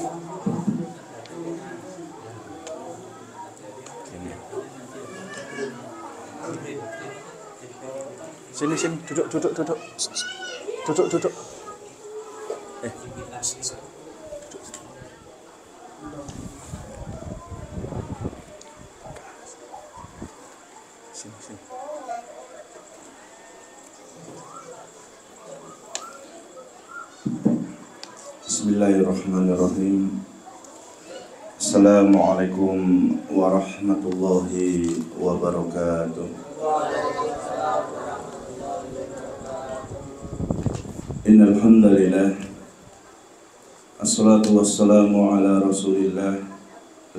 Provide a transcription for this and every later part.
Sini, duduk. Duduk. Sini. Bismillahirrahmanirrahim. Assalamualaikum warahmatullahi wabarakatuh. Innal hamdalillah, assalatu wassalamu ala rasulillah,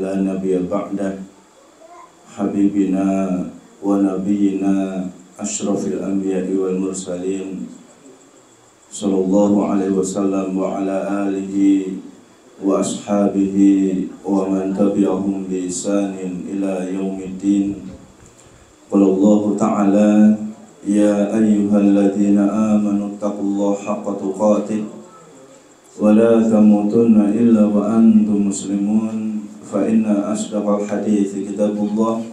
la nabiyya ba'dah, habibina wa nabiyyina asyrafil anbiya'i wal mursalin, sallallahu alaihi wasallam wa ala alihi wa ashabihi wa man tabi'ahum bi ihsanin ila yaumiddin. Qala Allah ta'ala, ya ayyuhalladzina amanu taqullaha haqqa tuqatih wa la tamutunna illa wa antum muslimun. Fa inna asdaqal hadithi kitabullah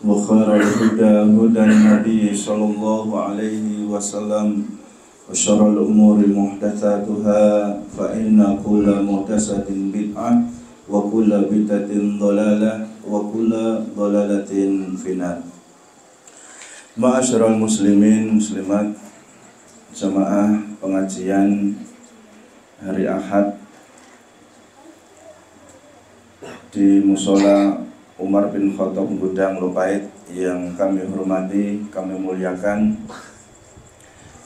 wa khairal huda hudan nabiy sallallahu alaihi wasallam wa syarrul umuri muhdatsatuha fa inna kulla muhdatsatin bid'ah wa kulla bid'atin dhalalah wa kulla dhalalatin finnar. Ma'asyiral muslimin muslimat, jamaah pengajian hari Ahad di Mushola Umar bin Khattab Gudang Lopait yang kami hormati, kami muliakan.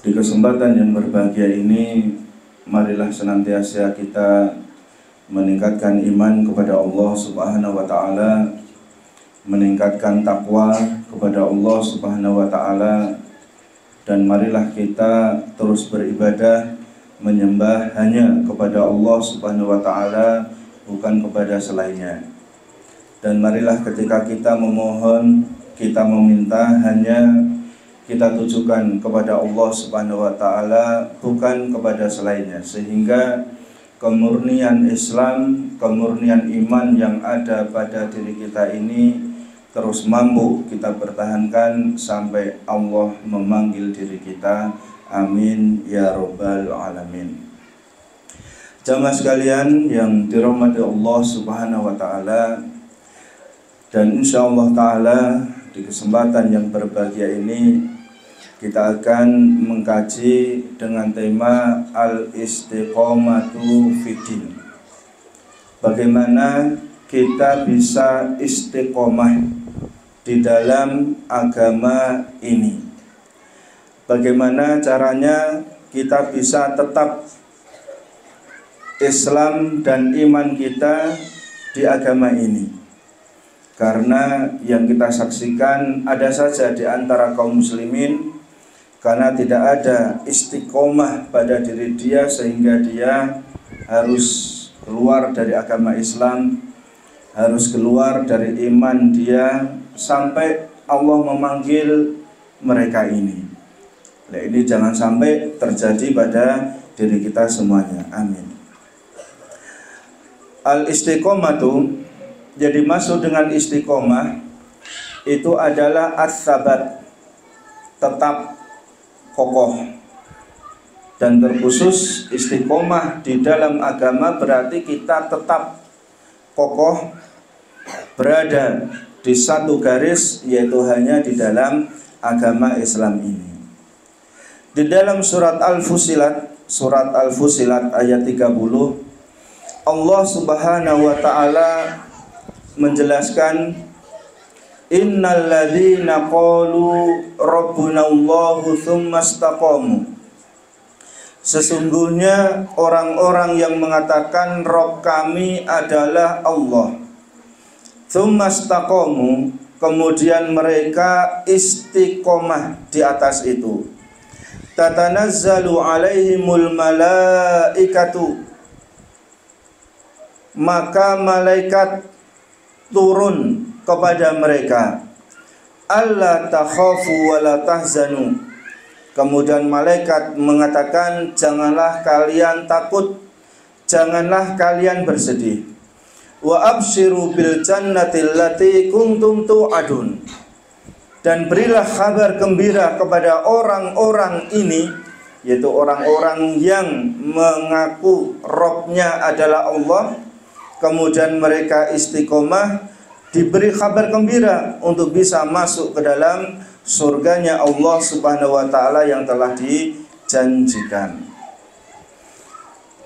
Di kesempatan yang berbahagia ini, marilah senantiasa kita meningkatkan iman kepada Allah Subhanahu wa taala, meningkatkan takwa kepada Allah Subhanahu wa taala, dan marilah kita terus beribadah menyembah hanya kepada Allah Subhanahu wa taala, bukan kepada selainnya. Dan marilah ketika kita memohon, kita meminta, hanya kita tujukan kepada Allah Subhanahu wa taala, bukan kepada selainnya, sehingga kemurnian Islam, kemurnian iman yang ada pada diri kita ini terus mampu kita pertahankan sampai Allah memanggil diri kita. Amin ya rabbal alamin. Jamaah sekalian yang dirahmati Allah Subhanahu wa taala, dan insyaallah taala di kesempatan yang berbahagia ini kita akan mengkaji dengan tema al-istiqomatu fiddin. Bagaimana kita bisa istiqomah di dalam agama ini. Bagaimana caranya kita bisa tetap Islam dan iman kita di agama ini. Karena yang kita saksikan ada saja di antara kaum muslimin, karena tidak ada istiqomah pada diri dia sehingga dia harus keluar dari agama Islam, harus keluar dari iman dia sampai Allah memanggil mereka ini. Nah, ini jangan sampai terjadi pada diri kita semuanya. Amin. Al-istiqomatu, jadi masuk dengan istiqomah itu adalah as-sabat, tetap kokoh. Dan terkhusus istiqomah di dalam agama berarti kita tetap kokoh berada di satu garis, yaitu hanya di dalam agama Islam ini. Di dalam surat Al-Fusilat ayat 30, Allah Subhanahu wa taala menjelaskan, innal ladzina qalu rabbuna Allahu tsumma istaqamu. Sesungguhnya orang-orang yang mengatakan Rabb kami adalah Allah, tsumma istaqamu, kemudian mereka istiqomah di atas itu, tatanazzalu alaihimul malaikatu, maka malaikat turun kepada mereka, alla takhafu wa la tahzanu. Kemudian malaikat mengatakan, janganlah kalian takut, janganlah kalian bersedih. Wa abshiru bil jannati allati kuntum tu'adun. Dan berilah kabar gembira kepada orang-orang ini, yaitu orang-orang yang mengaku Robnya adalah Allah, kemudian mereka istiqomah, diberi kabar gembira untuk bisa masuk ke dalam surganya Allah Subhanahu wa ta'ala yang telah dijanjikan.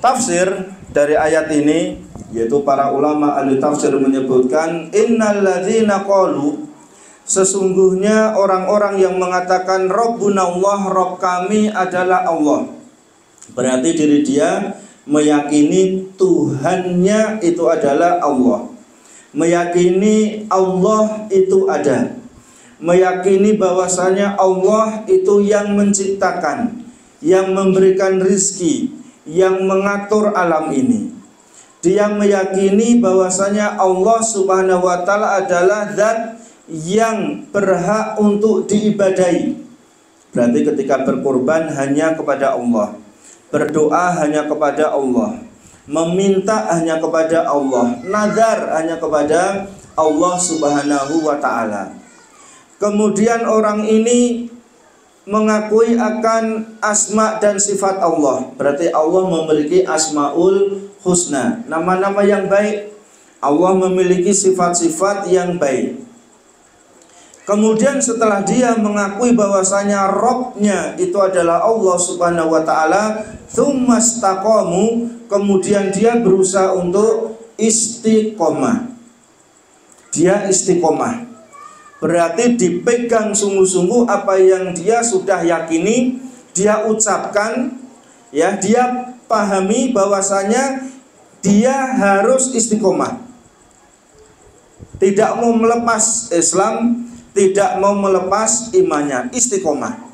Tafsir dari ayat ini, yaitu para ulama ahli tafsir menyebutkan, innal ladzina qalu, sesungguhnya orang-orang yang mengatakan Rabbuna Allah, Rabb kami adalah Allah, berarti diri dia meyakini Tuhannya itu adalah Allah, meyakini Allah itu ada, meyakini bahwasanya Allah itu yang menciptakan, yang memberikan rizki, yang mengatur alam ini. Dia meyakini bahwasanya Allah Subhanahu wa ta'ala adalah zat yang berhak untuk diibadahi. Berarti ketika berkorban hanya kepada Allah, berdoa hanya kepada Allah, meminta hanya kepada Allah, nazar hanya kepada Allah Subhanahu wa ta'ala. Kemudian orang ini mengakui akan asma dan sifat Allah. Berarti Allah memiliki asmaul husna, nama-nama yang baik. Allah memiliki sifat-sifat yang baik. Kemudian setelah dia mengakui bahwasanya Rabbnya itu adalah Allah Subhanahu wa ta'ala, tsumastaqamu, kemudian dia berusaha untuk istiqomah. Dia istiqomah, berarti dipegang sungguh-sungguh apa yang dia sudah yakini, dia ucapkan, ya, dia pahami bahwasanya dia harus istiqomah, tidak mau melepas Islam, tidak mau melepas imannya, istiqomah.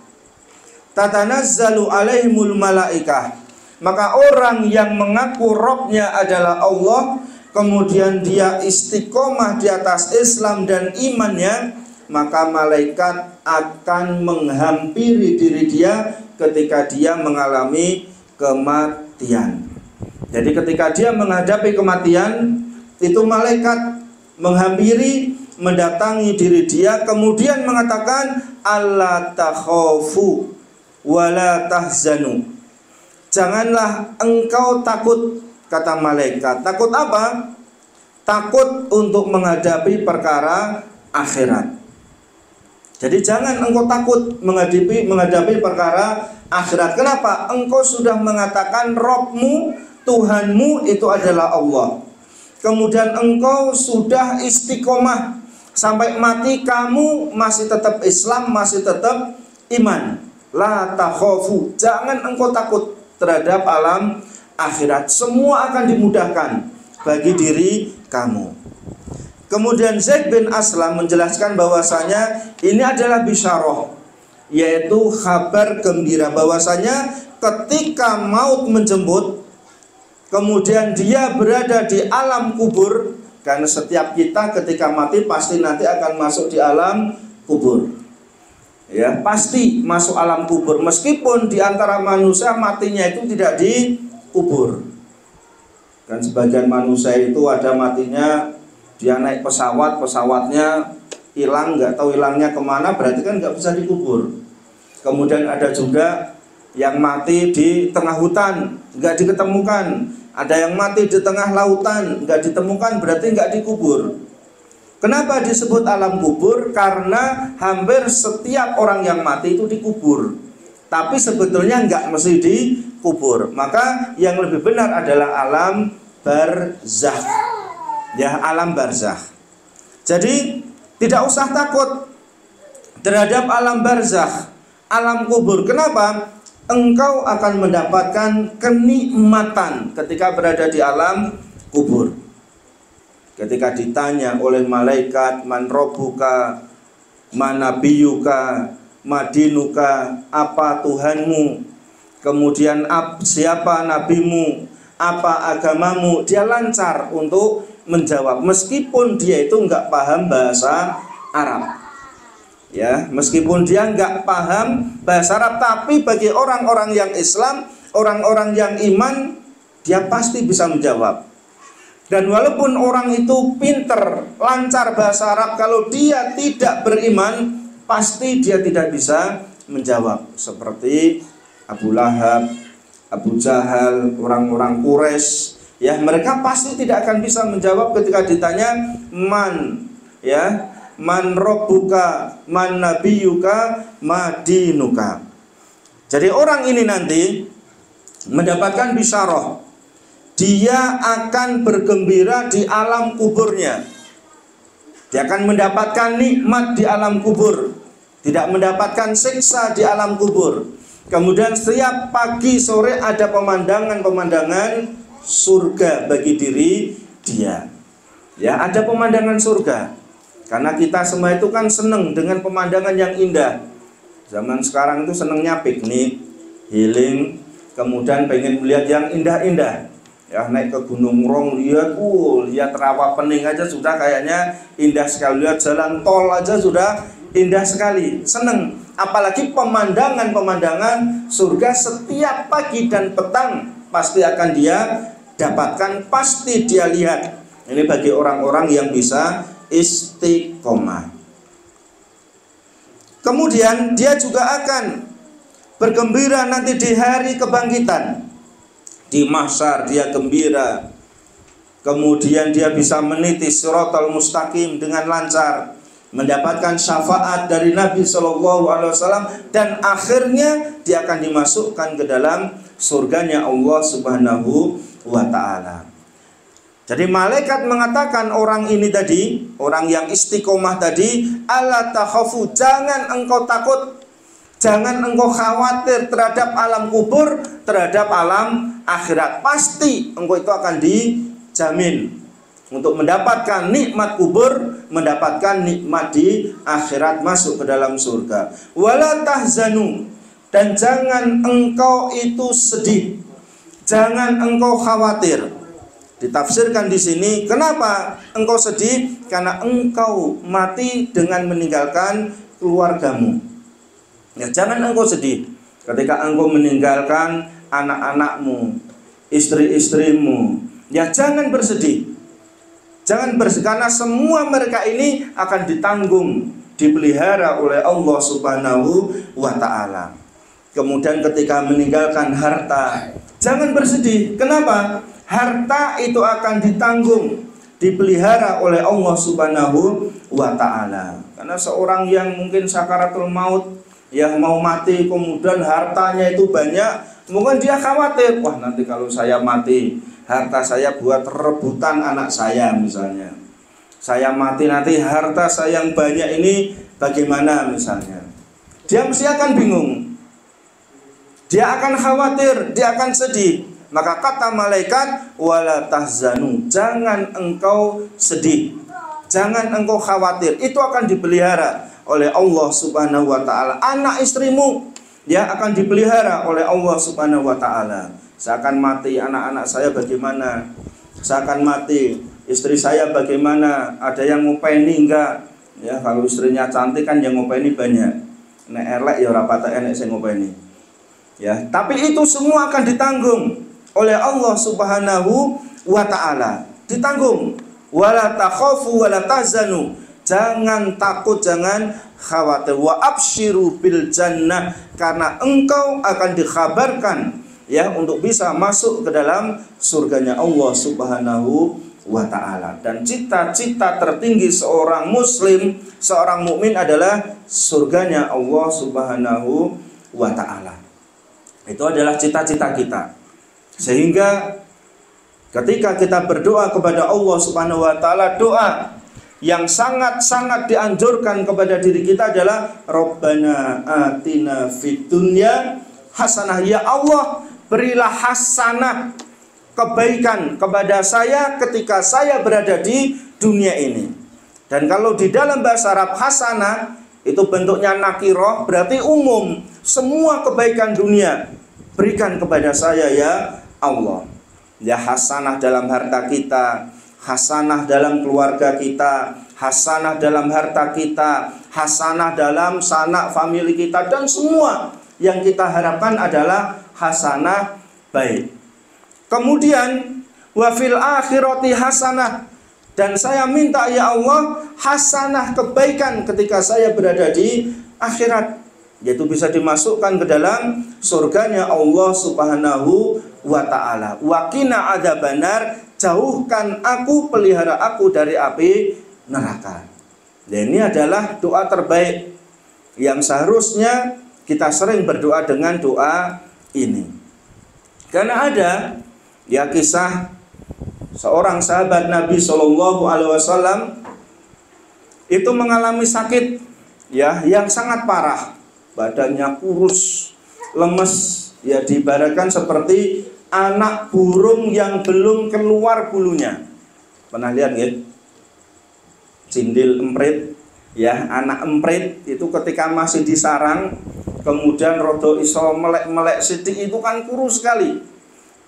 Tatanazzalu alaihimul malaikah, maka orang yang mengaku Rabbnya adalah Allah, kemudian dia istiqomah di atas Islam dan imannya, maka malaikat akan menghampiri diri dia ketika dia mengalami kematian. Jadi ketika dia menghadapi kematian, itu malaikat menghampiri, mendatangi diri dia, kemudian mengatakan, alla takhafu wala tahzanu, janganlah engkau takut, kata malaikat. Takut apa? Takut untuk menghadapi perkara akhirat. Jadi jangan engkau takut menghadapi perkara akhirat. Kenapa? Engkau sudah mengatakan Rabbmu, Tuhanmu itu adalah Allah. Kemudian engkau sudah istiqomah sampai mati, kamu masih tetap Islam, masih tetap iman. La takhafu, jangan engkau takut terhadap alam akhirat. Semua akan dimudahkan bagi diri kamu. Kemudian Zaid bin Aslam menjelaskan bahwasanya ini adalah bisyarah, yaitu kabar gembira bahwasanya ketika maut menjemput, kemudian dia berada di alam kubur. Karena setiap kita ketika mati pasti nanti akan masuk di alam kubur, ya, pasti masuk alam kubur. Meskipun di antara manusia matinya itu tidak di kubur. Kan sebagian manusia itu ada matinya dia naik pesawat, pesawatnya hilang, nggak tahu hilangnya kemana, berarti kan nggak bisa dikubur. Kemudian ada juga yang mati di tengah hutan, nggak diketemukan. Ada yang mati di tengah lautan, nggak ditemukan, berarti nggak dikubur. Kenapa disebut alam kubur? Karena hampir setiap orang yang mati itu dikubur, tapi sebetulnya nggak mesti dikubur. Maka yang lebih benar adalah alam barzakh, ya, alam barzakh. Jadi tidak usah takut terhadap alam barzakh, alam kubur. Kenapa? Engkau akan mendapatkan kenikmatan ketika berada di alam kubur. Ketika ditanya oleh malaikat, man rabbuka, man nabiyuka, madinuka, apa Tuhanmu, kemudian siapa nabimu, apa agamamu, dia lancar untuk menjawab meskipun dia itu enggak paham bahasa Arab. Ya, meskipun dia nggak paham bahasa Arab, tapi bagi orang-orang yang Islam, orang-orang yang iman, dia pasti bisa menjawab. Dan walaupun orang itu pinter, lancar bahasa Arab, kalau dia tidak beriman, pasti dia tidak bisa menjawab. Seperti Abu Lahab, Abu Jahal, orang-orang Quraisy, ya, mereka pasti tidak akan bisa menjawab ketika ditanya man, ya, man rabbuka, man nabiyuka, madinuka. Jadi orang ini nanti mendapatkan bisyarah, dia akan bergembira di alam kuburnya. Dia akan mendapatkan nikmat di alam kubur, tidak mendapatkan siksa di alam kubur. Kemudian setiap pagi sore ada pemandangan-pemandangan surga bagi diri dia. Ya, ada pemandangan surga. Karena kita semua itu kan senang dengan pemandangan yang indah. Zaman sekarang itu senangnya piknik, healing, kemudian pengen melihat yang indah-indah. Ya, naik ke Gunung Rong, lihat rawa pening aja sudah kayaknya indah sekali. Lihat jalan tol aja sudah indah sekali. Seneng. Apalagi pemandangan-pemandangan surga setiap pagi dan petang pasti akan dia dapatkan, pasti dia lihat. Ini bagi orang-orang yang bisa istiqomah. Kemudian dia juga akan bergembira nanti di hari kebangkitan. Di mahsyar dia gembira. Kemudian dia bisa meniti siratal mustaqim dengan lancar, mendapatkan syafaat dari Nabi SAW, dan akhirnya dia akan dimasukkan ke dalam surganya Allah Subhanahu wa ta'ala. Jadi malaikat mengatakan orang ini tadi, orang yang istiqomah tadi, alla takhafu, jangan engkau takut, jangan engkau khawatir terhadap alam kubur, terhadap alam akhirat. Pasti engkau itu akan dijamin untuk mendapatkan nikmat kubur, mendapatkan nikmat di akhirat, masuk ke dalam surga. Wala tahzanu, dan jangan engkau itu sedih, jangan engkau khawatir. Ditafsirkan di sini, kenapa engkau sedih? Karena engkau mati dengan meninggalkan keluargamu. Ya, jangan engkau sedih ketika engkau meninggalkan anak-anakmu, istri-istrimu. Ya, jangan bersedih. Jangan bersedih, karena semua mereka ini akan ditanggung, dipelihara oleh Allah Subhanahu wa ta'ala. Kemudian ketika meninggalkan harta, jangan bersedih. Kenapa? Harta itu akan ditanggung, dipelihara oleh Allah Subhanahu wa ta'ala. Karena seorang yang mungkin sakaratul maut, yang mau mati, kemudian hartanya itu banyak, mungkin dia khawatir, wah nanti kalau saya mati, harta saya buat rebutan anak saya misalnya. Saya mati nanti harta saya yang banyak ini bagaimana misalnya. Dia mesti akan bingung. Dia akan khawatir, dia akan sedih. Maka kata malaikat, wala tahzanu, jangan engkau sedih, jangan engkau khawatir. Itu akan dipelihara oleh Allah Subhanahu wa ta'ala. Anak istrimu ya akan dipelihara oleh Allah Subhanahu wa ta'ala. Saya akan mati, anak-anak saya bagaimana? Saya akan mati, istri saya bagaimana? Ada yang ngopeni enggak? Ya, kalau istrinya cantik kan yang ngopeni banyak. Nek elek ya ora patek enek sing ngopeni. Ya, tapi itu semua akan ditanggung oleh Allah Subhanahu wa ta'ala. Ditanggung. Wala takhafu wala tahzanu, jangan takut, jangan khawatir. Wa absyiru bil jannah, karena engkau akan dikhabarkan ya untuk bisa masuk ke dalam surganya Allah Subhanahu wa ta'ala. Dan cita-cita tertinggi seorang muslim, seorang mukmin adalah surganya Allah Subhanahu wa ta'ala. Itu adalah cita-cita kita. Sehingga ketika kita berdoa kepada Allah Subhanahu wa ta'ala, doa yang sangat-sangat dianjurkan kepada diri kita adalah Rabbana atina fid dunya hasanah. Ya Allah, berilah hasanah, kebaikan kepada saya ketika saya berada di dunia ini. Dan kalau di dalam bahasa Arab hasanah itu bentuknya nakiroh, berarti umum. Semua kebaikan dunia berikan kepada saya ya Allah. Ya, hasanah dalam harta kita, hasanah dalam keluarga kita, hasanah dalam harta kita, hasanah dalam sanak famili kita, dan semua yang kita harapkan adalah hasanah baik. Kemudian wa fil akhirati hasanah, dan saya minta ya Allah hasanah, kebaikan ketika saya berada di akhirat, yaitu bisa dimasukkan ke dalam surganya Allah Subhanahu wa ta'ala. Wa qina adzabannar, jauhkan aku, pelihara aku dari api neraka. Dan ini adalah doa terbaik yang seharusnya kita sering berdoa dengan doa ini. Karena ada ya kisah seorang sahabat Nabi Shallallahu Alaihi Wasallam itu mengalami sakit ya yang sangat parah, badannya kurus, lemes, ya diibaratkan seperti anak burung yang belum keluar bulunya. Pernah lihat nggih? Cindil emprit, ya anak emprit itu ketika masih di sarang, kemudian rodo iso melek-melek sidik itu kan kurus sekali.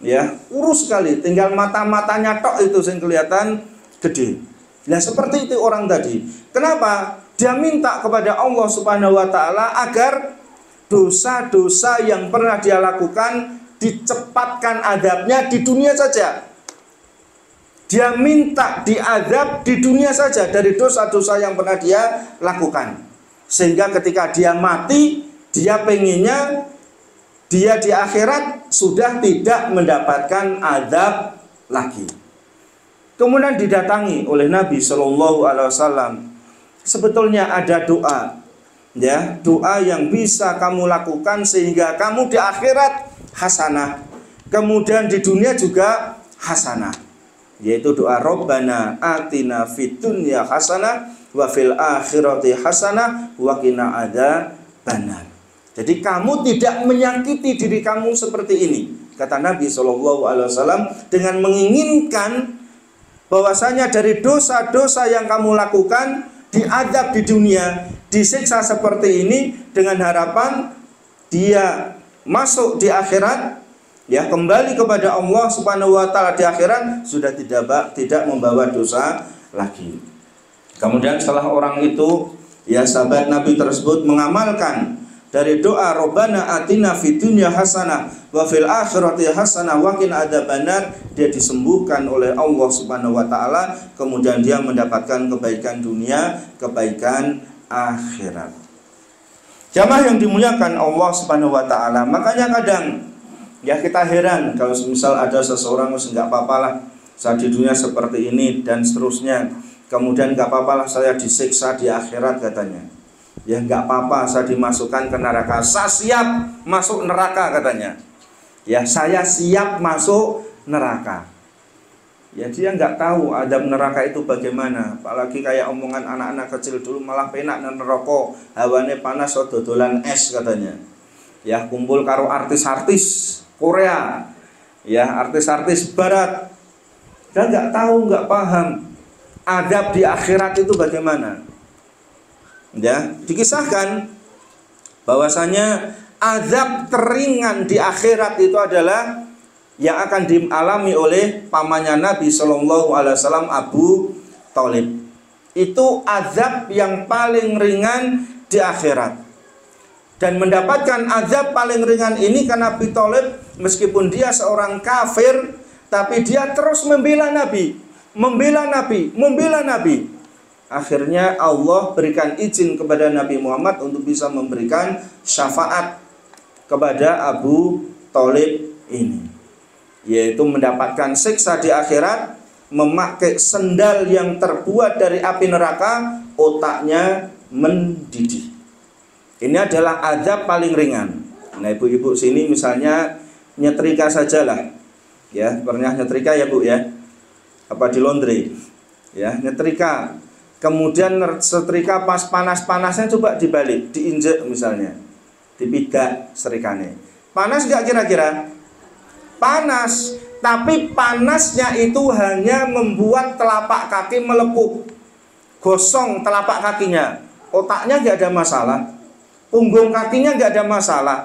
Ya, kurus sekali, tinggal mata-matanya tok itu yang kelihatan gede. Nah, seperti itu orang tadi. Kenapa? Dia minta kepada Allah Subhanahu wa taala agar dosa-dosa yang pernah dia lakukan dicepatkan azabnya di dunia saja. Dia minta diazab di dunia saja dari dosa-dosa yang pernah dia lakukan. Sehingga ketika dia mati, dia pengennya dia di akhirat sudah tidak mendapatkan azab lagi. Kemudian didatangi oleh Nabi Shallallahu Alaihi Wasallam. Sebetulnya ada doa, ya doa yang bisa kamu lakukan sehingga kamu di akhirat hasanah, kemudian di dunia juga hasanah, yaitu doa Rabbana atina fid dunya hasanah wa fil akhirati hasanah wa qina adzabannar. Jadi kamu tidak menyakiti diri kamu seperti ini, kata Nabi Shallallahu Alaihi Wasallam, dengan menginginkan bahwasanya dari dosa-dosa yang kamu lakukan diazab di dunia, disiksa seperti ini, dengan harapan dia masuk di akhirat, ya kembali kepada Allah Subhanahu wa taala di akhirat sudah tidak membawa dosa lagi. Kemudian setelah orang itu, ya sahabat Nabi tersebut mengamalkan dari doa Rabbana atina fid dunya hasanah wa fil akhirati hasanah wa qina adzabannar, dia disembuhkan oleh Allah Subhanahu wa taala, kemudian dia mendapatkan kebaikan dunia, kebaikan akhirat. Jamaah yang dimuliakan Allah Subhanahu wa taala, makanya kadang ya kita heran kalau misal ada seseorang enggak apa-apalah saya di dunia seperti ini dan seterusnya, kemudian enggak apa-apalah saya disiksa di akhirat katanya. Ya enggak apa-apa saya dimasukkan ke neraka, saya siap masuk neraka katanya. Ya saya siap masuk neraka. Ya dia enggak tahu azab neraka itu bagaimana. Apalagi kayak omongan anak-anak kecil dulu, malah penak nang neraka, hawane panas dodolan es katanya. Ya kumpul karo artis-artis Korea, ya artis-artis barat. Dia enggak tahu, enggak paham azab di akhirat itu bagaimana. Ya, dikisahkan bahwasanya azab teringan di akhirat itu adalah yang akan dialami oleh pamannya Nabi Shallallahu Alaihi Wasallam, Abu Thalib. Itu azab yang paling ringan di akhirat. Dan mendapatkan azab paling ringan ini karena Abu Thalib meskipun dia seorang kafir, tapi dia terus membela Nabi, membela Nabi, membela Nabi. Akhirnya Allah berikan izin kepada Nabi Muhammad untuk bisa memberikan syafaat kepada Abu Thalib ini, yaitu mendapatkan siksa di akhirat, memakai sendal yang terbuat dari api neraka, otaknya mendidih. Ini adalah azab paling ringan. Nah ibu-ibu sini misalnya nyetrika sajalah, ya pernah nyetrika ya bu ya, apa di laundry, ya nyetrika. Kemudian setrika pas panas-panasnya coba dibalik, diinjek misalnya, dipidak serikane. Panas gak kira-kira? Panas, tapi panasnya itu hanya membuat telapak kaki melepuh, gosong telapak kakinya. Otaknya gak ada masalah, punggung kakinya gak ada masalah,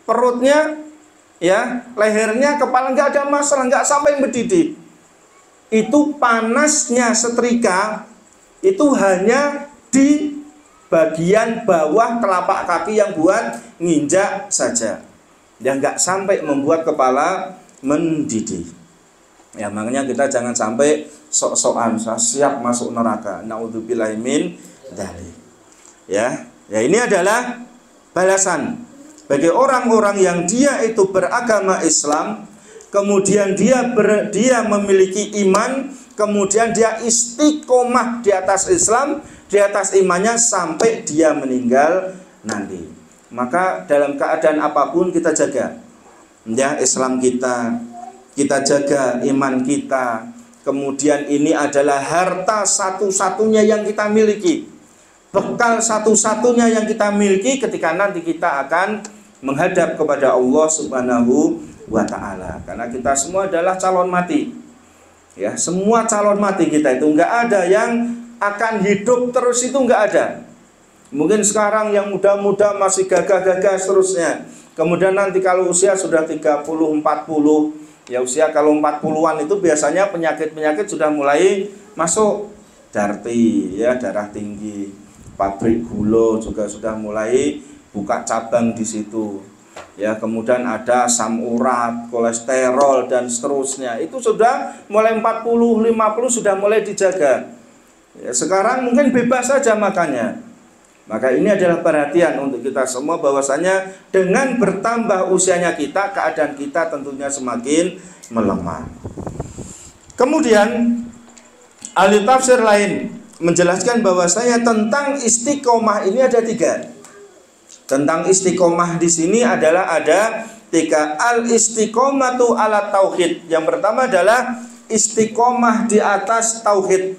perutnya, ya lehernya, kepala gak ada masalah, gak sampai mendidih. Itu panasnya setrika itu hanya di bagian bawah telapak kaki yang buat nginjak saja, yang nggak sampai membuat kepala mendidih. Ya, makanya kita jangan sampai sok-sokan siap masuk neraka. Naudzubillahi min dzalik. Ya, ini adalah balasan bagi orang-orang yang dia itu beragama Islam, kemudian dia memiliki iman, kemudian dia istiqomah di atas Islam, di atas imannya sampai dia meninggal nanti. Maka dalam keadaan apapun kita jaga ya Islam kita jaga iman kita. Kemudian ini adalah harta satu-satunya yang kita miliki, bekal satu-satunya yang kita miliki ketika nanti kita akan menghadap kepada Allah Subhanahu wa ta'ala. Karena kita semua adalah calon mati. Ya, semua calon mati kita itu, enggak ada yang akan hidup terus, itu enggak ada. Mungkin sekarang yang muda-muda masih gagah-gagah seterusnya. Kemudian nanti kalau usia sudah 30, 40, ya usia kalau 40-an itu biasanya penyakit-penyakit sudah mulai masuk. Darti, ya darah tinggi, pabrik gula juga sudah mulai buka cabang di situ. Ya, kemudian ada asam urat, kolesterol dan seterusnya. Itu sudah mulai 40, 50 sudah mulai dijaga. Ya, sekarang mungkin bebas saja makannya. Maka ini adalah perhatian untuk kita semua bahwasanya dengan bertambah usianya kita, keadaan kita tentunya semakin melemah. Kemudian ahli tafsir lain menjelaskan bahwasanya tentang istiqomah ini ada 3. Tentang istiqomah di sini adalah ada 3. Al-istiqomatu ala tauhid. Yang pertama adalah istiqomah di atas tauhid.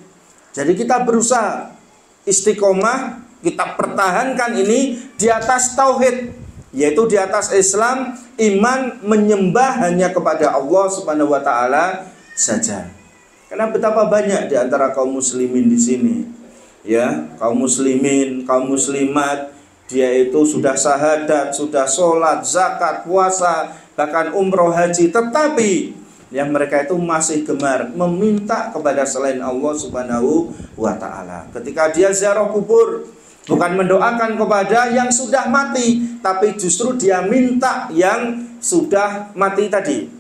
Jadi kita berusaha istiqomah, kita pertahankan ini di atas tauhid, yaitu di atas Islam, iman, menyembah hanya kepada Allah Subhanahu wa ta'ala saja. Karena betapa banyak di antara kaum muslimin di sini, ya, kaum muslimin, kaum muslimat, dia itu sudah syahadat, sudah sholat, zakat, puasa, bahkan umroh, haji, tetapi yang mereka itu masih gemar meminta kepada selain Allah Subhanahu wa ta'ala. Ketika dia ziarah kubur, bukan mendoakan kepada yang sudah mati, tapi justru dia minta yang sudah mati tadi.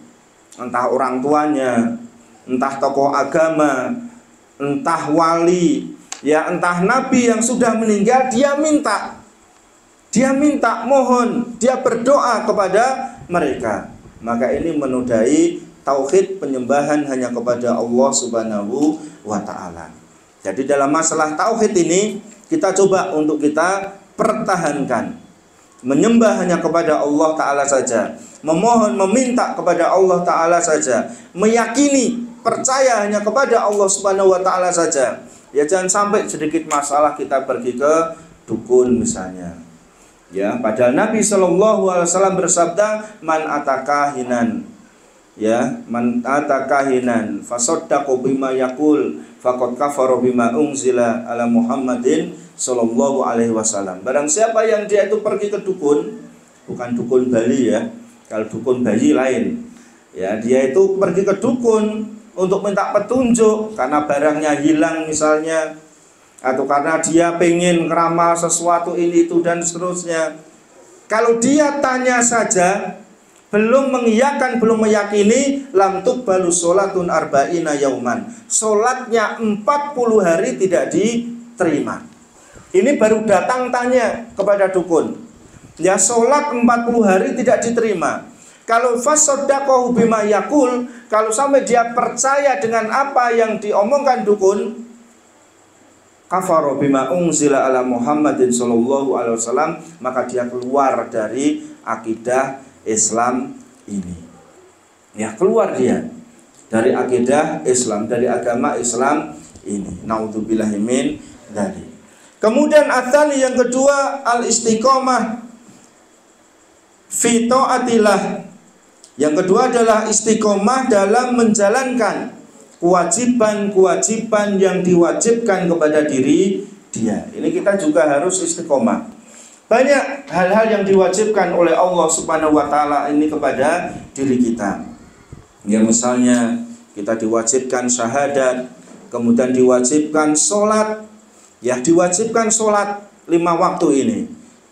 Entah orang tuanya, entah tokoh agama, entah wali, ya entah nabi yang sudah meninggal, dia minta. Dia minta, mohon, dia berdoa kepada mereka. Maka ini menodai tauhid, penyembahan hanya kepada Allah Subhanahu wa ta'ala. Jadi dalam masalah tauhid ini kita coba untuk kita pertahankan. Menyembah hanya kepada Allah Ta'ala saja, memohon, meminta kepada Allah Ta'ala saja, meyakini, percaya hanya kepada Allah Subhanahu wa ta'ala saja. Ya, jangan sampai sedikit masalah kita pergi ke dukun misalnya. Ya, padahal Nabi SAW bersabda, man atakahinan, ya, man atakahinan fasaddaqu bima yaqul faqad kafara bima unzila ala Muhammadin sallallahu alaihi wasallam. Barang siapa yang dia itu pergi ke dukun, bukan dukun Bali ya. Kalau dukun Bali lain. Ya, dia itu pergi ke dukun untuk minta petunjuk karena barangnya hilang misalnya, atau karena dia pengen ngeramal sesuatu ini itu dan seterusnya. Kalau dia tanya saja, belum mengiyakan, belum meyakini, lam tuqbalu sholatun arba'ina yauman. Sholatnya 40 hari tidak diterima. Ini baru datang tanya kepada dukun. Ya, sholat 40 hari tidak diterima. Kalau fasaddaqahu bima yaqul, kalau sampai dia percaya dengan apa yang diomongkan dukun, kafara bima unzila ala Muhammadin sallallahu alaihi wasallam, maka dia keluar dari akidah Islam ini. Ya, keluar dia dari akidah Islam, dari agama Islam ini. Naudzubillahi min dzalik. Kemudian atsani yang kedua, al-istiqomah fi taatillah. Yang kedua adalah istiqomah dalam menjalankan kewajiban-kewajiban yang diwajibkan kepada diri dia. Ini kita juga harus istiqomah. Banyak hal-hal yang diwajibkan oleh Allah Subhanahu wa ta'ala ini kepada diri kita. Ya, misalnya kita diwajibkan syahadat, kemudian diwajibkan sholat. Ya, diwajibkan sholat 5 waktu ini.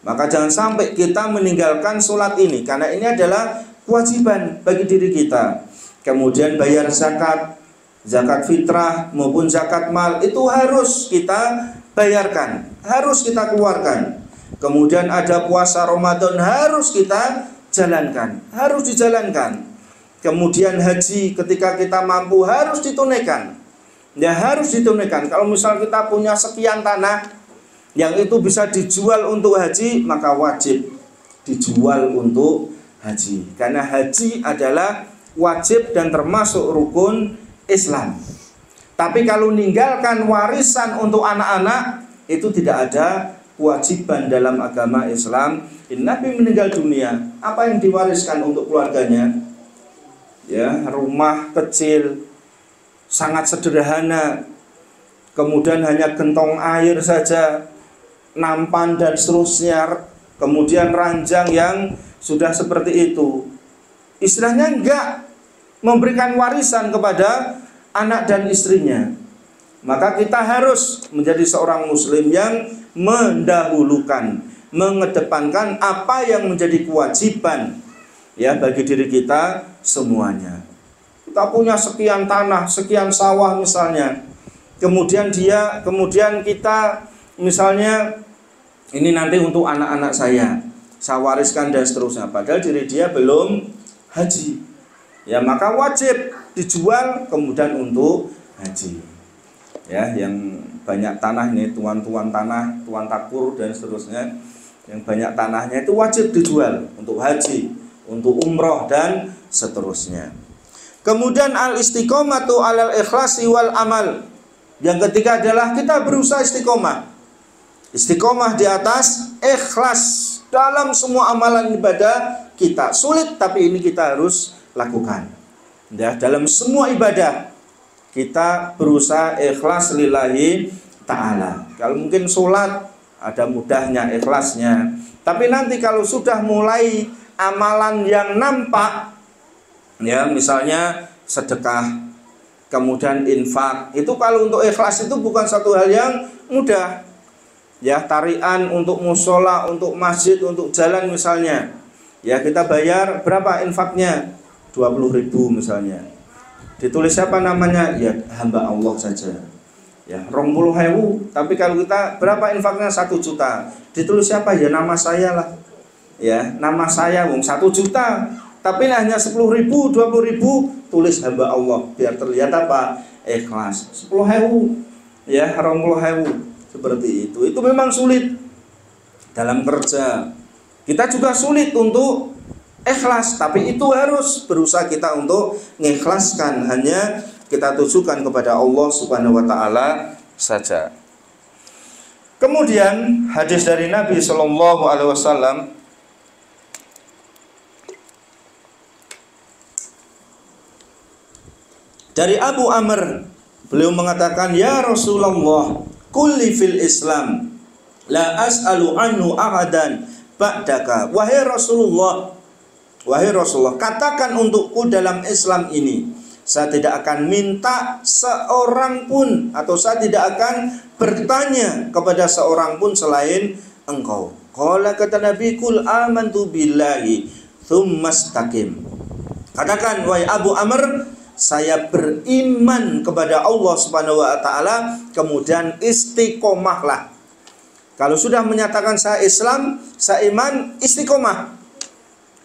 Maka jangan sampai kita meninggalkan sholat ini, karena ini adalah kewajiban bagi diri kita. kemudian bayar zakat, zakat fitrah maupun zakat mal, itu harus kita bayarkan, harus kita keluarkan. Kemudian ada puasa Ramadan, harus kita jalankan, harus dijalankan. Kemudian haji ketika kita mampu harus ditunaikan. Ya harus ditunaikan. Kalau misal kita punya sekian tanah yang itu bisa dijual untuk haji, maka wajib dijual untuk haji. Karena haji adalah wajib dan termasuk rukun Islam. Tapi kalau meninggalkan warisan untuk anak-anak, itu tidak ada kewajiban dalam agama Islam. Nabi meninggal dunia, apa yang diwariskan untuk keluarganya? Ya, rumah kecil, sangat sederhana, kemudian hanya gentong air saja, nampan dan seterusnya, kemudian ranjang yang sudah seperti itu. Istilahnya enggak memberikan warisan kepada anak dan istrinya. Maka kita harus menjadi seorang muslim yang mendahulukan, mengedepankan apa yang menjadi kewajiban ya bagi diri kita semuanya. Kita punya sekian tanah, sekian sawah misalnya. Kemudian kita misalnya ini nanti untuk anak-anak saya wariskan dan seterusnya. Padahal diri dia belum haji. Ya, maka wajib dijual kemudian untuk haji. Ya, yang banyak tanah ini tuan-tuan tanah, tuan takur dan seterusnya, yang banyak tanahnya itu wajib dijual untuk haji, untuk umroh dan seterusnya. Kemudian al-istiqomatu alal ikhlasi wal amal. Yang ketiga adalah kita berusaha istiqomah. Istiqomah di atas ikhlas dalam semua amalan ibadah kita. Sulit tapi ini kita harus lakukan. Ya, dalam semua ibadah kita berusaha ikhlas lillahi ta'ala. Kalau mungkin sholat ada mudahnya ikhlasnya. Tapi nanti kalau sudah mulai amalan yang nampak, ya misalnya sedekah, kemudian infak, itu kalau untuk ikhlas itu bukan satu hal yang mudah. Ya, tarian untuk musola, untuk masjid, untuk jalan misalnya. Ya, kita bayar berapa infaknya? 20.000 misalnya. Ditulis siapa namanya? Ya, hamba Allah saja. Ya, 20.000. Tapi kalau kita berapa infaknya? 1 juta. Ditulis siapa? Ya nama saya lah. Ya, nama saya wong 1 juta. Tapi hanya 10.000, 20.000, tulis hamba Allah biar terlihat apa? Ikhlas. 10.000. Ya, 20.000. Seperti itu. Itu memang sulit dalam kerja. Kita juga sulit untuk ikhlas, tapi itu harus berusaha kita untuk mengikhlaskan, hanya kita tujukan kepada Allah Subhanahu wa taala saja. Kemudian hadis dari Nabi sallallahu alaihi wasallam dari Abu Amr, beliau mengatakan, "Ya Rasulullah, kulli fil Islam la as'alu anhu ahadan ba'daka." Wahai Rasulullah, katakan untukku dalam Islam ini, saya tidak akan minta seorang pun, atau saya tidak akan bertanya kepada seorang pun selain engkau. Qala, kata Nabi, kul amantu billahi tsumastaqim. Katakan, wahai Abu Amr, saya beriman kepada Allah Subhanahu wa taala, kemudian istiqomahlah. Kalau sudah menyatakan saya Islam, saya iman, istiqomah.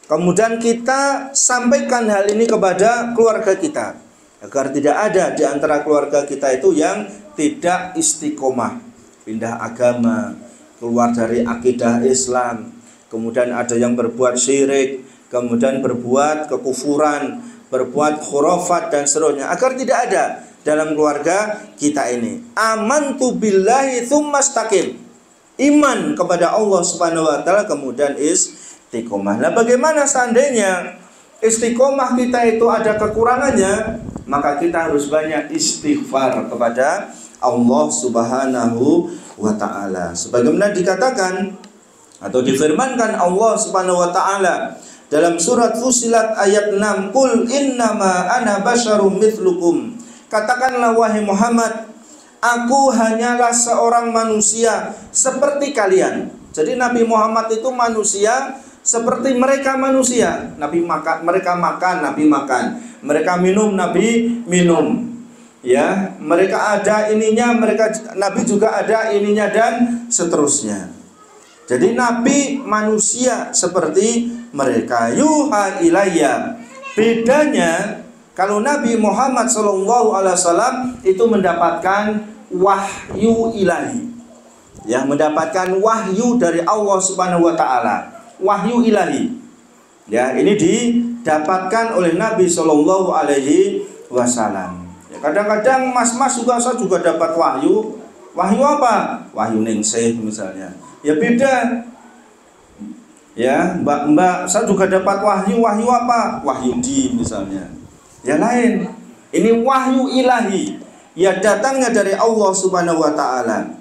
Kemudian kita sampaikan hal ini kepada keluarga kita, agar tidak ada di antara keluarga kita itu yang tidak istiqomah, pindah agama, keluar dari akidah Islam, kemudian ada yang berbuat syirik, kemudian berbuat kekufuran, berbuat khurafat dan seterusnya, agar tidak ada dalam keluarga kita ini. Amantu billahi tsumastaqim. Iman kepada Allah Subhanahu wa taala, kemudian istiqomah. Nah, bagaimana seandainya istiqomah kita itu ada kekurangannya? Maka kita harus banyak istighfar kepada Allah Subhanahu wa taala. Sebagaimana dikatakan atau difirmankan Allah Subhanahu wa taala dalam surat Fussilat ayat 6, "Qul innama ana basyarum mithlukum." Katakanlah wahai Muhammad, aku hanyalah seorang manusia seperti kalian. Jadi Nabi Muhammad itu manusia seperti mereka manusia. Mereka makan, Nabi makan. mereka minum, Nabi minum. Ya, mereka ada ininya, Nabi juga ada ininya, dan seterusnya. Jadi Nabi manusia seperti mereka. Yuha ilayya. Bedanya kalau Nabi Muhammad SAW itu mendapatkan wahyu ilahi. Yang mendapatkan wahyu dari Allah Subhanahu wa taala. Wahyu ilahi. Ya, ini didapatkan oleh Nabi Shallallahu alaihi wasallam. Kadang-kadang mas-mas saya juga dapat wahyu. Wahyu apa? Wahyu ningsih misalnya. Ya beda. Ya, mbak-mbak saya juga dapat wahyu. Wahyu apa? Wahyu di misalnya. Ya lain. Ini wahyu ilahi. Ya datangnya dari Allah Subhanahu wa taala.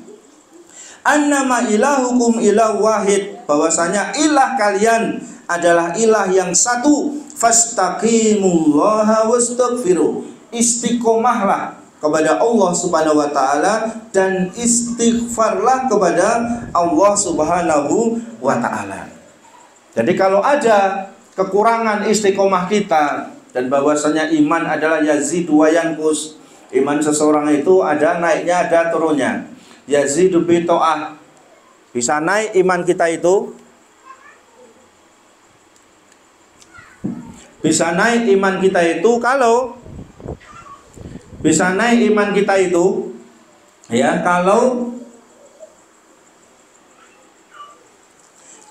Annama ilahukum ilah wahid. Bahwasanya ilah kalian adalah ilah yang satu. Fastaqimullaha wastaghfiru. Istiqomahlah kepada Allah Subhanahu wa taala dan istighfarlah kepada Allah Subhanahu wa taala. Jadi kalau ada kekurangan istiqomah kita, dan bahwasanya iman adalah yazidu wa yanqus. Iman seseorang itu ada naiknya, ada turunnya. Yazidu bi ta'ah. Bisa naik iman kita itu. Bisa naik iman kita itu kalau bisa naik iman kita itu ya kalau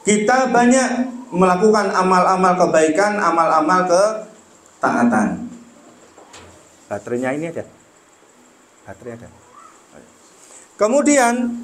kita banyak melakukan amal-amal kebaikan, amal-amal ketaatan. Baterainya ini ada. Baterai ada. Kemudian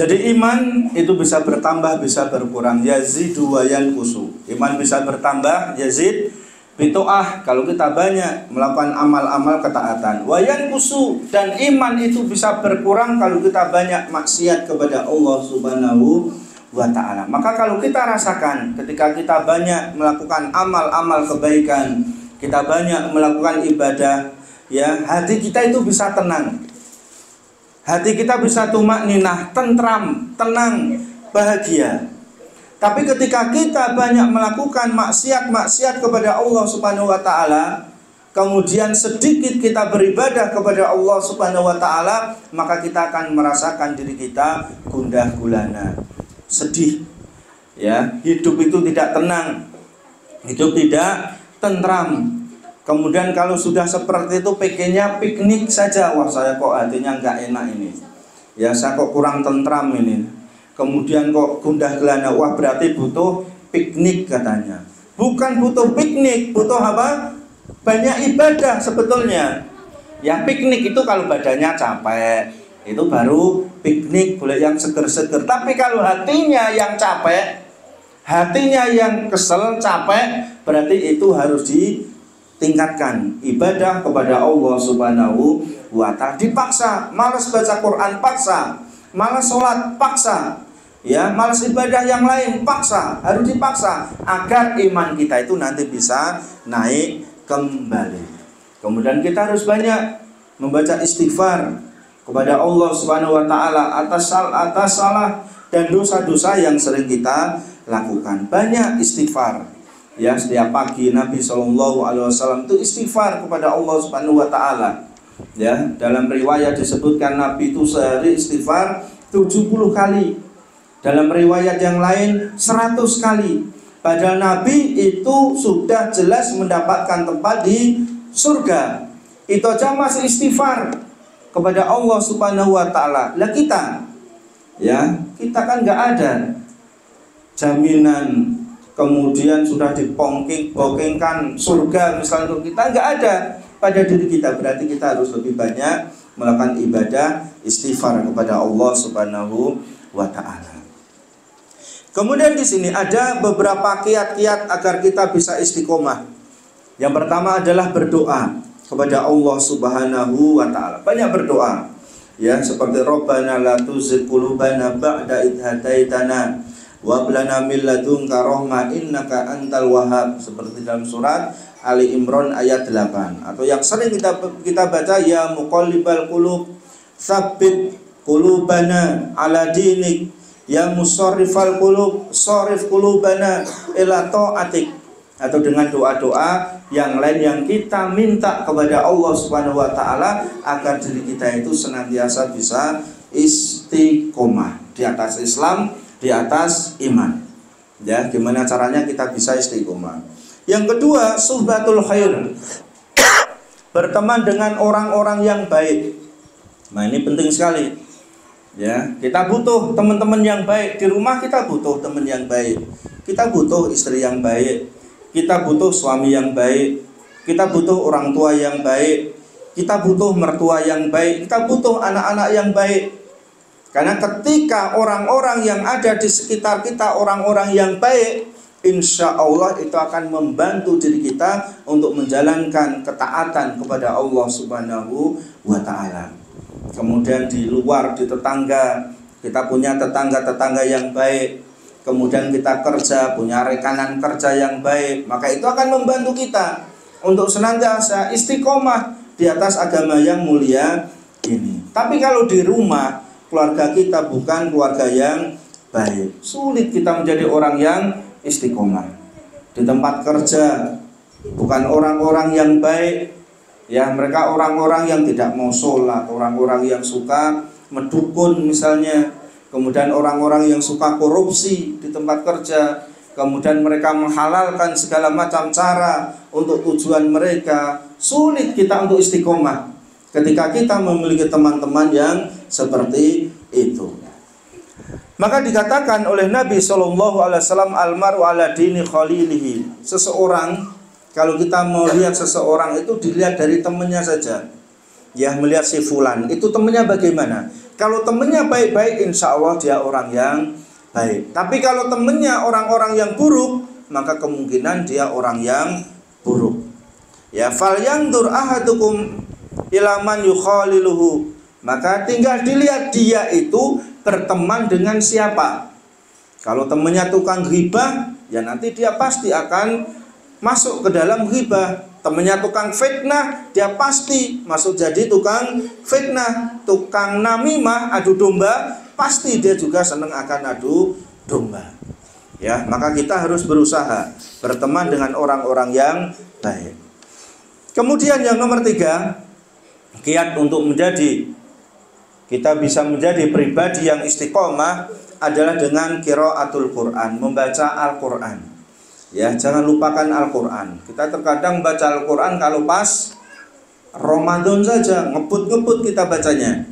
jadi iman itu bisa bertambah, bisa berkurang. Yazidu wa yanqusu. Iman bisa bertambah, yazid bitoah kalau kita banyak melakukan amal-amal ketaatan. Wa yanqusu, dan iman itu bisa berkurang kalau kita banyak maksiat kepada Allah Subhanahu wa taala. Maka kalau kita rasakan ketika kita banyak melakukan amal-amal kebaikan, kita banyak melakukan ibadah, ya, hati kita itu bisa tenang. Hati kita bisa tumakninah, tentram, tenang, bahagia. Tapi ketika kita banyak melakukan maksiat-maksiat kepada Allah Subhanahu wa taala, kemudian sedikit kita beribadah kepada Allah Subhanahu wa taala, maka kita akan merasakan diri kita gundah gulana, sedih. Ya, hidup itu tidak tenang. Hidup tidak tentram. Kemudian kalau sudah seperti itu pengennya piknik saja. Wah, saya kok hatinya nggak enak ini. Ya, saya kok kurang tentram ini. Kemudian kok gundah gulana. Wah, berarti butuh piknik katanya. Bukan butuh piknik, butuh apa? Banyak ibadah sebetulnya. Ya, piknik itu kalau badannya capek, itu baru piknik, boleh yang seger-seger. Tapi kalau hatinya yang capek, hatinya yang kesel, capek, berarti itu harus tingkatkan ibadah kepada Allah Subhanahu wa taala. Dipaksa, malas baca Quran paksa, malas sholat paksa, ya, malas ibadah yang lain paksa, harus dipaksa agar iman kita itu nanti bisa naik kembali. Kemudian kita harus banyak membaca istighfar kepada Allah Subhanahu wa taala atas salah dan dosa-dosa yang sering kita lakukan. Banyak istighfar. Ya, setiap pagi Nabi SAW itu istighfar kepada Allah Subhanahu wa taala. Ya, dalam riwayat disebutkan Nabi itu sehari istighfar 70 kali. Dalam riwayat yang lain 100 kali. Padahal Nabi itu sudah jelas mendapatkan tempat di surga. Itu aja masih istighfar kepada Allah Subhanahu wa taala. Lah kita Ya, kita kan nggak ada jaminan kemudian sudah dipongkingkan surga misalnya untuk kita, nggak ada pada diri kita. Berarti kita harus lebih banyak melakukan ibadah istighfar kepada Allah Subhanahu wa taala. Kemudian di sini ada beberapa kiat-kiat agar kita bisa istiqomah. Yang pertama adalah berdoa kepada Allah Subhanahu wa taala. Banyak berdoa. Ya, seperti Rabbana la tuzigh qulubana ba'da idh hadaitana wa hab lana min ladunka rahmah innaka antal wahhab, seperti dalam surat Ali Imran ayat 8. Atau yang sering kita baca, ya muqallibal qulub tsabbit qulubana ala dinik, ya musarrifal qulub sarif qulubana ila ta'atik. Atau dengan doa-doa yang lain yang kita minta kepada Allah Subhanahu wa taala agar diri kita itu senantiasa bisa istiqomah di atas Islam, di atas iman. Ya, gimana caranya kita bisa istiqomah? Yang kedua, suhbatul khair. Berteman dengan orang-orang yang baik. Nah, ini penting sekali. Ya, kita butuh teman-teman yang baik. Di rumah kita butuh teman yang baik. Kita butuh istri yang baik. Kita butuh suami yang baik. Kita butuh orang tua yang baik. Kita butuh mertua yang baik. Kita butuh anak-anak yang baik. Karena ketika orang-orang yang ada di sekitar kita orang-orang yang baik, insya Allah itu akan membantu diri kita untuk menjalankan ketaatan kepada Allah Subhanahu wa ta'ala. Kemudian di luar, di tetangga, kita punya tetangga-tetangga yang baik. Kemudian kita kerja, punya rekanan kerja yang baik, maka itu akan membantu kita untuk senantiasa istiqomah di atas agama yang mulia ini. Tapi kalau di rumah, keluarga kita bukan keluarga yang baik, sulit kita menjadi orang yang istiqomah. Di tempat kerja bukan orang-orang yang baik, ya, mereka orang-orang yang tidak mau sholat, orang-orang yang suka mendukun misalnya. Kemudian orang-orang yang suka korupsi di tempat kerja. Kemudian mereka menghalalkan segala macam cara untuk tujuan mereka. Sulit kita untuk istiqomah ketika kita memiliki teman-teman yang seperti itu. Maka dikatakan oleh Nabi SAW, almaru ala dini khalilihi. Seseorang, kalau kita mau lihat seseorang itu dilihat dari temannya saja. Ya, melihat si fulan, itu temannya bagaimana? Kalau temannya baik-baik, insya Allah dia orang yang baik. Tapi kalau temannya orang-orang yang buruk, maka kemungkinan dia orang yang buruk. Ya, fal yandur ahadukum ila man yukhaliluhu. Maka tinggal dilihat dia itu berteman dengan siapa. Kalau temannya tukang ghibah, ya nanti dia pasti akan masuk ke dalam ghibah. Temannya tukang fitnah, dia pasti masuk jadi tukang fitnah. Tukang namimah, adu domba, pasti dia juga senang akan adu domba. Ya, maka kita harus berusaha berteman dengan orang-orang yang baik. Kemudian yang nomor 3, kiat untuk kita bisa menjadi pribadi yang istiqomah adalah dengan qiraatul Quran, membaca Al-Quran. Ya, jangan lupakan Al-Quran. Kita terkadang baca Al-Quran kalau pas Ramadan saja, ngebut-ngebut kita bacanya.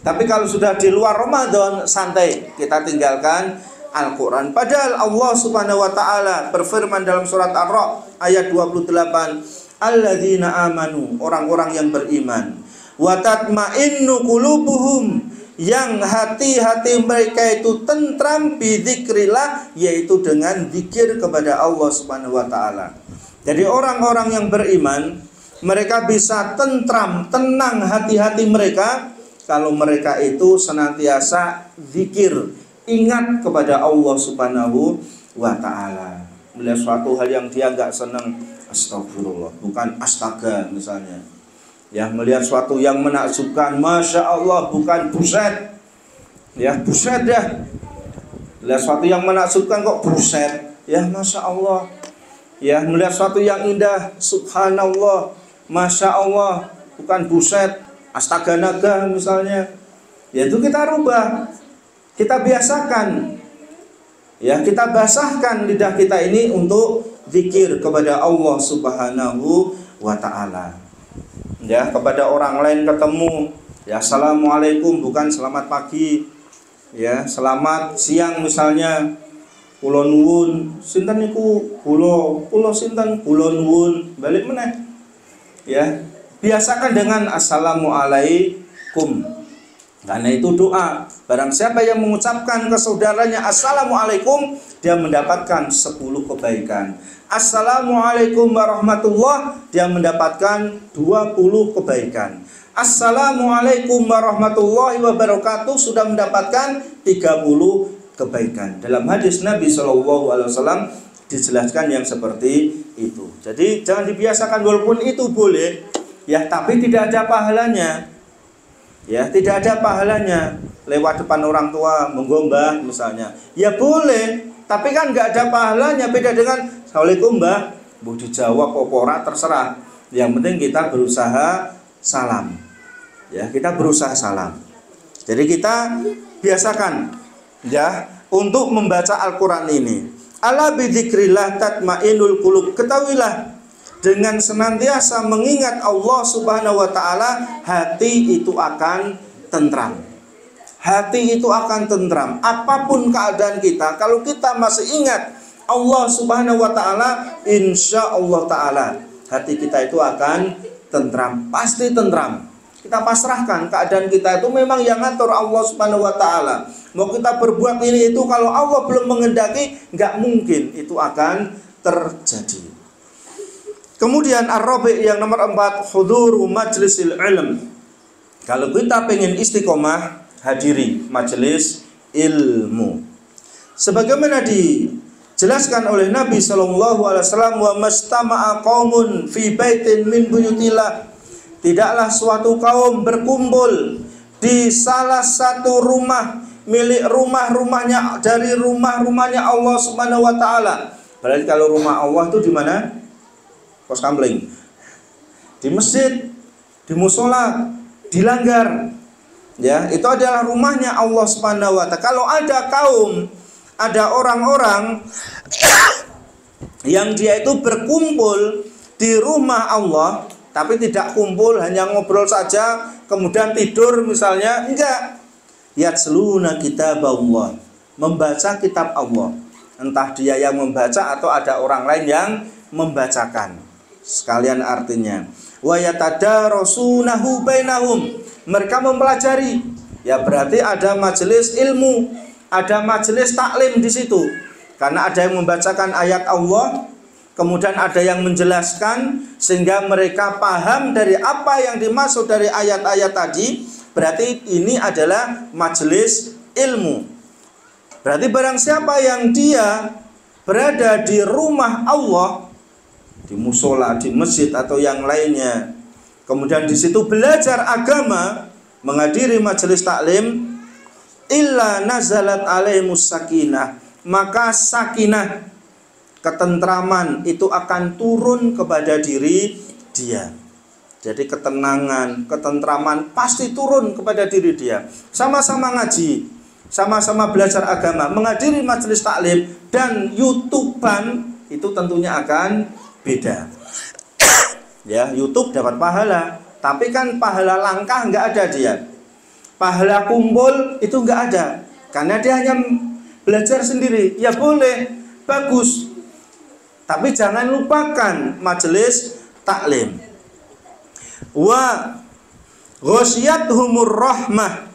Tapi kalau sudah di luar Ramadan, santai, kita tinggalkan Al-Quran. Padahal Allah Subhanahu wa ta'ala berfirman dalam surat Ar-Ra'd ayat 28, alladzina amanu, orang-orang yang beriman, wa tatma'innu qulubuhum, yang hati-hati mereka itu tentram bidzikrillah, yaitu dengan zikir kepada Allah Subhanahu wa taala. Jadi orang-orang yang beriman, mereka bisa tentram, tenang hati-hati mereka kalau mereka itu senantiasa zikir, ingat kepada Allah Subhanahu wa taala. Melihat suatu hal yang dia enggak senang, astagfirullah, bukan astaga misalnya. Ya, melihat suatu yang menakjubkan, masya Allah, bukan buset. Ya, buset dah. Melihat suatu yang menakjubkan kok buset. Ya, masya Allah. Ya, melihat suatu yang indah, subhanallah, masya Allah, bukan buset, astaga naga misalnya. Ya, itu kita rubah, kita biasakan. Ya, kita basahkan lidah kita ini untuk zikir kepada Allah Subhanahu wa ta'ala. Ya, kepada orang lain ketemu, ya assalamualaikum, bukan selamat pagi. Ya, selamat siang misalnya. Kula nuwun, sinten niku? Kula sinten? Kula nuwun. Balik meneh. Ya, biasakan dengan assalamualaikum. Karena itu doa. Barang siapa yang mengucapkan ke saudaranya assalamualaikum, dia mendapatkan 10 kebaikan. Assalamualaikum warahmatullah, dia mendapatkan 20 kebaikan. Assalamualaikum warahmatullahi wabarakatuh, sudah mendapatkan 30 kebaikan. Dalam hadis Nabi SAW dijelaskan yang seperti itu. Jadi jangan dibiasakan, walaupun itu boleh ya, tapi tidak ada pahalanya. Ya, tidak ada pahalanya. Lewat depan orang tua menggombah misalnya, ya boleh, tapi kan nggak ada pahalanya. Beda dengan assalamualaikum mbah, mau dijawab opora terserah. Yang penting kita berusaha salam. Ya, kita berusaha salam. Jadi kita biasakan ya untuk membaca Al-Quran ini. Ala bidzikrillah tatmainul qulub. Ketahuilah, dengan senantiasa mengingat Allah Subhanahu wa taala, hati itu akan tentram. Hati itu akan tentram. Apapun keadaan kita, kalau kita masih ingat Allah Subhanahu wa taala, insya Allah taala hati kita itu akan tentram, pasti tentram. Kita pasrahkan keadaan kita itu, memang yang ngatur Allah Subhanahu wa taala. Mau kita berbuat ini itu, kalau Allah belum mengendaki, nggak mungkin itu akan terjadi. Kemudian ar-rabi' yang nomor 4, huduru majlisil ilm. Kalau kita pengen istiqomah, hadiri majelis ilmu. Sebagaimana dijelaskan oleh Nabi sallallahu alaihi wasallam, wa mastama'a qaumun fi baitin min buyutillah. Tidaklah suatu kaum berkumpul di salah satu rumah milik rumahnya dari rumahnya Allah Subhanahu wa taala. Berarti kalau rumah Allah itu di mana? Pos Kamling. Di masjid, di musola, di langgar. Ya, itu adalah rumahnya Allah Subhanahu wa taala. Kalau ada kaum, ada orang-orang yang dia itu berkumpul di rumah Allah, tapi tidak kumpul, hanya ngobrol saja, kemudian tidur misalnya, enggak. Yatsluna kitab Allah, membaca kitab Allah. Entah dia yang membaca atau ada orang lain yang membacakan. Sekalian artinya. Wa yatadarasunahu bainahum, mereka mempelajari. Ya berarti ada majelis ilmu, ada majelis taklim di situ. Karena ada yang membacakan ayat Allah, kemudian ada yang menjelaskan, sehingga mereka paham dari apa yang dimaksud dari ayat-ayat tadi. Berarti ini adalah majelis ilmu. Berarti barang siapa yang dia berada di rumah Allah, di musola, di masjid atau yang lainnya, kemudian di situ belajar agama, menghadiri majelis taklim, illa nazalat alaihimus sakinah, maka sakinah, ketentraman itu akan turun kepada diri dia. Jadi ketenangan, ketentraman pasti turun kepada diri dia. Sama-sama ngaji, sama-sama belajar agama, menghadiri majelis taklim dan YouTubean, itu tentunya akan beda. Ya, YouTube dapat pahala, tapi kan pahala langkah nggak ada dia. Pahala kumpul itu nggak ada, karena dia hanya belajar sendiri. Ya boleh, bagus. Tapi jangan lupakan majelis taklim. Wa ghasyiyatuhumur rahmah,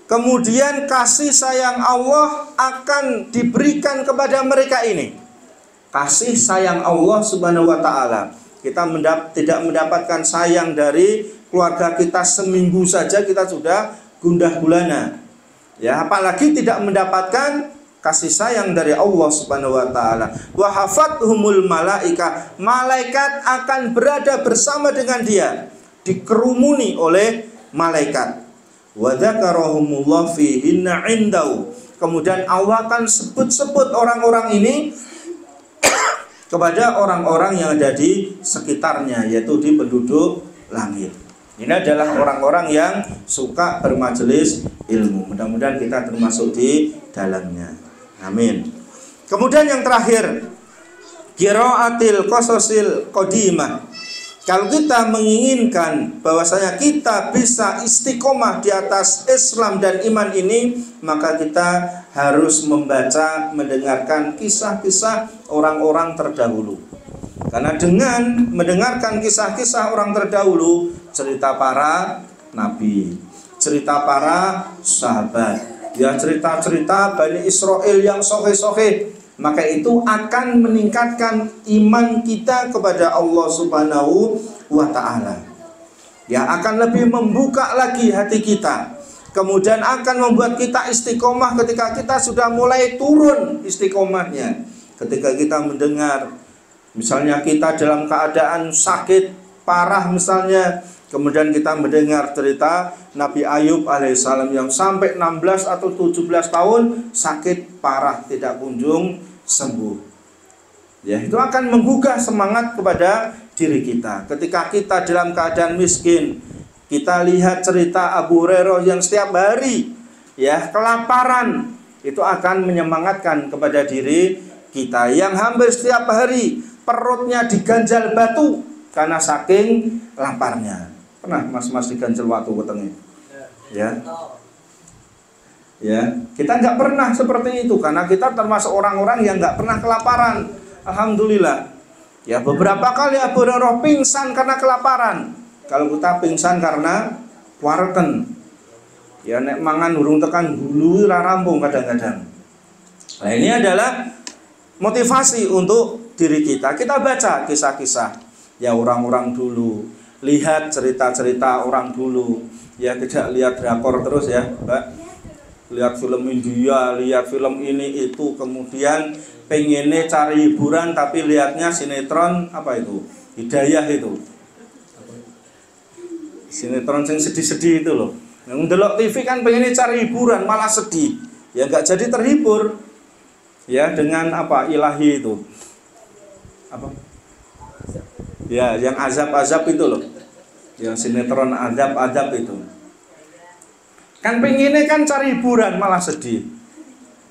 kemudian kasih sayang Allah akan diberikan kepada mereka ini. Kasih sayang Allah Subhanahu wa taala. Kita tidak mendapatkan sayang dari keluarga kita seminggu saja kita sudah gundah gulana. Ya, apalagi tidak mendapatkan kasih sayang dari Allah Subhanahu wa taala. Wa hafathumul malaika, malaikat akan berada bersama dengan dia, dikerumuni oleh malaikat. Wa dzakarahumullah fihinna indau, kemudian Allah akan sebut-sebut orang-orang ini kepada orang-orang yang ada di sekitarnya, yaitu di penduduk langit. Ini adalah orang-orang yang suka bermajelis ilmu. Mudah-mudahan kita termasuk di dalamnya. Amin. Kemudian yang terakhir, qiraatil qasasil qadimah. Kalau kita menginginkan bahwasanya kita bisa istiqomah di atas Islam dan iman ini, maka kita harus membaca, mendengarkan kisah-kisah orang-orang terdahulu. Karena dengan mendengarkan kisah-kisah orang terdahulu, cerita para nabi, cerita para sahabat, ya cerita-cerita Bani Israel yang sahih-sahih, maka itu akan meningkatkan iman kita kepada Allah Subhanahu wa ta'ala. Ya, akan lebih membuka lagi hati kita. Kemudian akan membuat kita istiqomah ketika kita sudah mulai turun istiqomahnya. Ketika kita mendengar, misalnya kita dalam keadaan sakit parah misalnya, kemudian kita mendengar cerita Nabi Ayub alaihissalam yang sampai 16 atau 17 tahun sakit parah tidak kunjung sembuh. Ya, itu akan menggugah semangat kepada diri kita. Ketika kita dalam keadaan miskin, kita lihat cerita Abu Hurairah yang setiap hari ya kelaparan, itu akan menyemangatkan kepada diri kita yang hampir setiap hari perutnya diganjal batu karena saking laparnya. Pernah mas-mas diganjal batu wetenge? Ya. Ya, kita nggak pernah seperti itu karena kita termasuk orang-orang yang nggak pernah kelaparan. Alhamdulillah. Ya, beberapa kali Abu Hurairah pingsan karena kelaparan. Kalau kita pingsan karena wareten, ya nek mangan urung tekan hulu ra rampung kadang-kadang. Nah, ini adalah motivasi untuk diri kita. Kita baca kisah-kisah ya orang-orang dulu, lihat cerita-cerita orang dulu. Ya, tidak lihat drakor terus ya, Mbak. Lihat film India, lihat film ini itu, kemudian pengennya cari hiburan tapi lihatnya sinetron apa itu? Hidayah itu. Sinetron yang sedih-sedih itu loh. Yang ndelok TV kan pengennya cari hiburan malah sedih. Ya nggak jadi terhibur. Ya dengan apa? Ilahi itu. Apa? Ya yang azab-azab itu loh. Yang sinetron azab-azab itu. Kan pengennya kan cari hiburan malah sedih.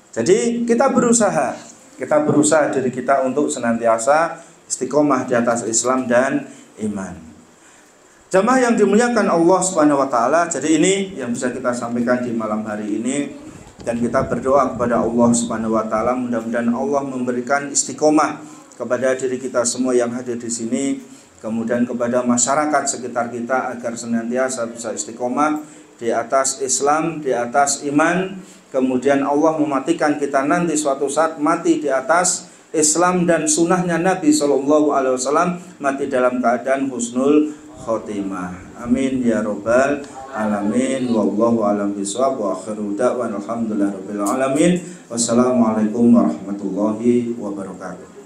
Jadi kita berusaha diri kita untuk senantiasa istiqomah di atas Islam dan iman. Jamaah yang dimuliakan Allah Subhanahu wa taala, jadi ini yang bisa kita sampaikan di malam hari ini, dan kita berdoa kepada Allah Subhanahu wa taala mudah-mudahan Allah memberikan istiqomah kepada diri kita semua yang hadir di sini, kemudian kepada masyarakat sekitar kita agar senantiasa bisa istiqomah di atas Islam, di atas iman. Kemudian Allah mematikan kita nanti suatu saat mati di atas Islam dan sunnahnya Nabi SAW, mati dalam keadaan husnul khotimah. Amin ya rabbal alamin. Wallahu a'lam bishawab wa akhiru da'wana alhamdulillahi rabbil alamin. Wassalamualaikum warahmatullahi wabarakatuh.